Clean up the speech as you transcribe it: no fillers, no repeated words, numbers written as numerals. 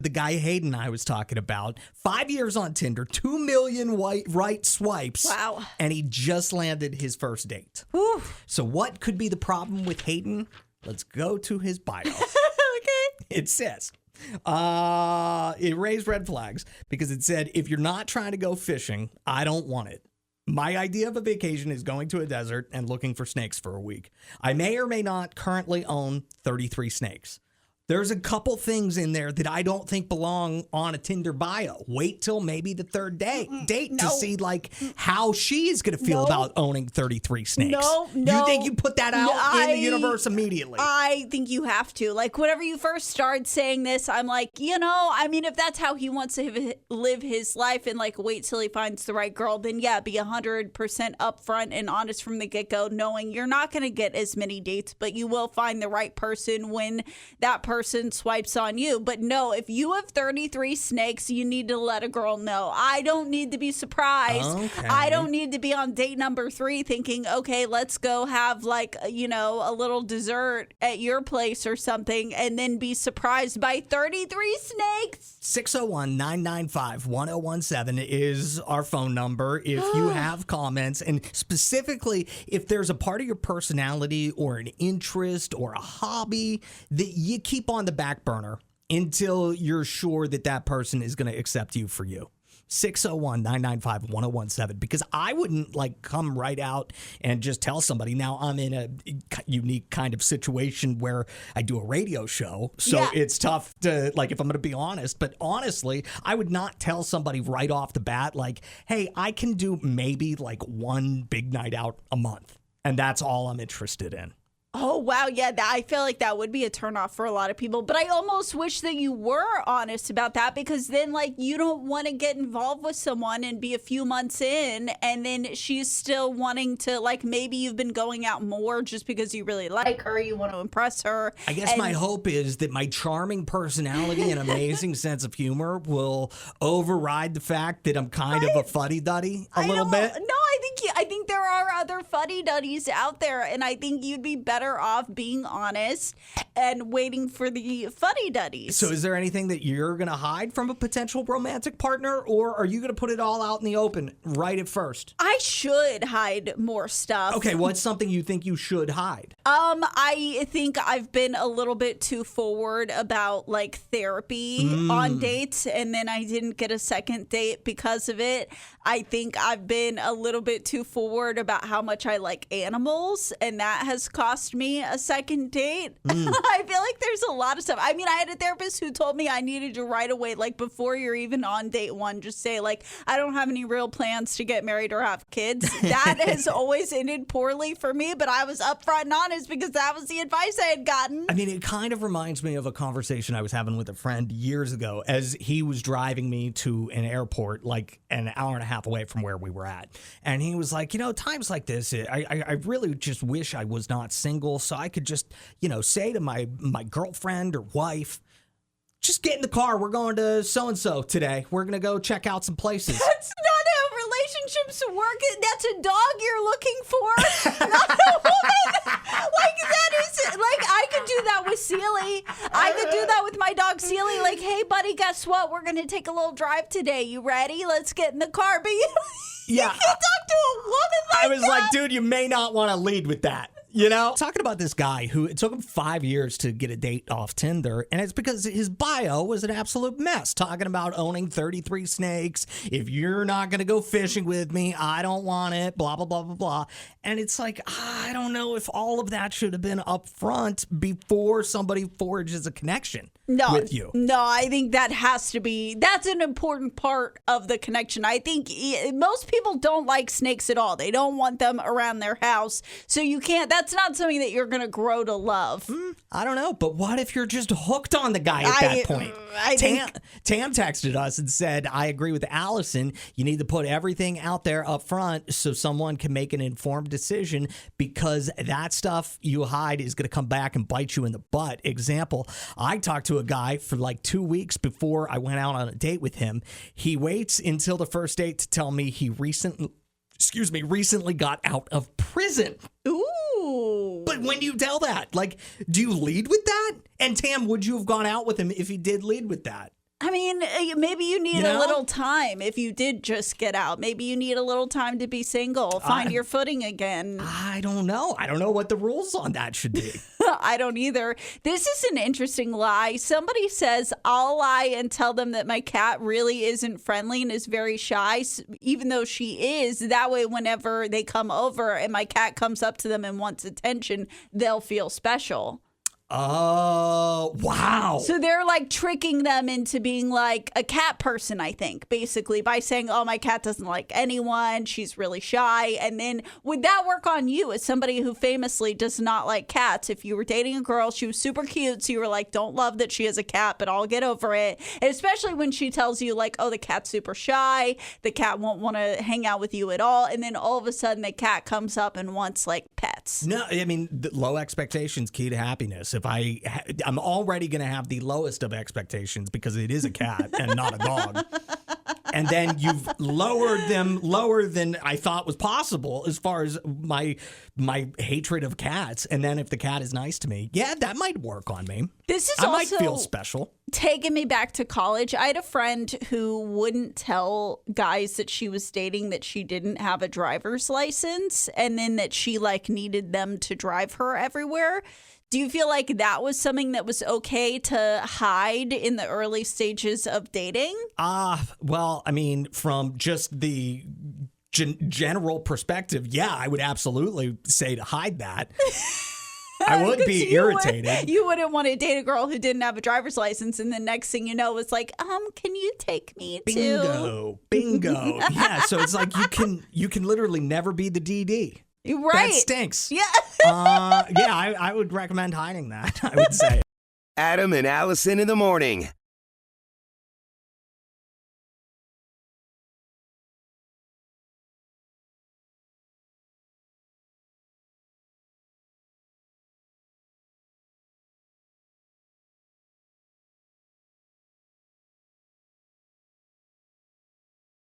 The guy Hayden I was talking about, 5 years on Tinder, 2 million right swipes. Wow. And he just landed his first date. Whew. So what could be the problem with Hayden? Let's go to his bio. Okay. It says, it raised red flags because it said, if you're not trying to go fishing, I don't want it. My idea of a vacation is going to a desert and looking for snakes for a week. I may or may not currently own 33 snakes. There's a couple things in there that I don't think belong on a Tinder bio. Wait till maybe the third date to see like how she's going to feel about owning 33 snakes. No. You think you put that out in the universe immediately? I think you have to. Like, whenever you first started saying this, I'm like, if that's how he wants to live his life and like wait till he finds the right girl, then yeah, be 100% upfront and honest from the get-go, knowing you're not going to get as many dates, but you will find the right person when that person swipes on you. But no, if you have 33 snakes, you need to let a girl know. I don't need to be surprised. Okay. I don't need to be on date number 3 thinking, okay, let's go have like, a little dessert at your place or something and then be surprised by 33 snakes. 601-995-1017 is our phone number if you have comments, and specifically if there's a part of your personality or an interest or a hobby that you keep on the back burner until you're sure that person is going to accept you for you. 601-995-1017, because I wouldn't like come right out and just tell somebody. Now I'm in a unique kind of situation where I do a radio show, so it's tough to like, if I'm going to be honest, but honestly, I would not tell somebody right off the bat like, hey, I can do maybe like one big night out a month, and that's all I'm interested in. Oh, wow. Yeah, I feel like that would be a turnoff for a lot of people. But I almost wish that you were honest about that, because then, like, you don't want to get involved with someone and be a few months in and then she's still wanting to, like, maybe you've been going out more just because you really like her, you want to impress her. I guess my hope is that my charming personality and amazing sense of humor will override the fact that I'm kind of a fuddy-duddy a little bit. No, I think there are other fuddy-duddies out there, and I think you'd be better off being honest and waiting for the fuddy-duddies. So is there anything that you're going to hide from a potential romantic partner, or are you going to put it all out in the open right at first? I should hide more stuff. Okay, what's something you think you should hide? I think I've been a little bit too forward about like therapy on dates, and then I didn't get a second date because of it. I think I've been a little bit too forward about how much I like animals, and that has cost me a second date. I feel like there's a lot of stuff. I mean, I had a therapist who told me I needed to right away, like before you're even on date 1, just say like, I don't have any real plans to get married or have kids. That has always ended poorly for me, but I was upfront and honest because that was the advice I had gotten. I mean, it kind of reminds me of a conversation I was having with a friend years ago as he was driving me to an airport like an hour and a half away from where we were at. And he was like, times like this, I really just wish I was not single so I could just, say to my girlfriend or wife, just get in the car. We're going to so-and-so today. We're going to go check out some places. That's not how relationships work. That's a dog you're looking for, not a woman. Like, that is, like, I could do that with Sealy. I could do that with my dog Sealy. Like, hey, buddy, guess what? We're going to take a little drive today. You ready? Let's get in the car. But you can't talk to a woman like that. I was like, dude, you may not want to lead with that. Talking about this guy who it took him 5 years to get a date off Tinder, and it's because his bio was an absolute mess. Talking about owning 33 snakes. If you're not going to go fishing with me, I don't want it, blah, blah, blah, blah, blah. And it's like, I don't know if all of that should have been up front before somebody forges a connection with you. No, I think that has to be, that's an important part of the connection. I think most people don't like snakes at all. They don't want them around their house. So you can't, that's not something that you're going to grow to love. I don't know, but what if you're just hooked on the guy at that point? Tam texted us and said, I agree with Allison. You need to put everything out there up front so someone can make an informed decision, because that stuff you hide is going to come back and bite you in the butt. Example, I talked to a guy for like 2 weeks before I went out on a date with him. He waits until the first date to tell me he recently got out of prison. Ooh. But when do you tell that? Like, do you lead with that? And Tam, would you have gone out with him if he did lead with that? I mean, maybe you need a little time if you did just get out. Maybe you need a little time to be single, find your footing again. I don't know. I don't know what the rules on that should be. I don't either. This is an interesting lie. Somebody says, I'll lie and tell them that my cat really isn't friendly and is very shy, even though she is. That way, whenever they come over and my cat comes up to them and wants attention, they'll feel special. Oh, wow. So they're like tricking them into being like a cat person, I think, basically by saying, oh, my cat doesn't like anyone. She's really shy. And then would that work on you as somebody who famously does not like cats? If you were dating a girl, she was super cute. So you were like, don't love that she has a cat, but I'll get over it. And especially when she tells you like, oh, the cat's super shy. The cat won't want to hang out with you at all. And then all of a sudden the cat comes up and wants like pets. No, I mean, low expectations, key to happiness. If I'm already going to have the lowest of expectations because it is a cat and not a dog. And then you've lowered them lower than I thought was possible as far as my hatred of cats. And then if the cat is nice to me, yeah, that might work on me. This is I also might feel special. Taking me back to college. I had a friend who wouldn't tell guys that she was dating that she didn't have a driver's license and then that she like needed them to drive her everywhere. Do you feel like that was something that was okay to hide in the early stages of dating? Well, I mean, from just the general perspective, yeah, I would absolutely say to hide that. I would be irritated. You wouldn't want to date a girl who didn't have a driver's license, and the next thing you know, it's like, can you take me to? Bingo. Yeah, so it's like you can literally never be the DD. Right. That stinks. Yeah. I would recommend hiding that, I would say. Adam and Allison in the morning.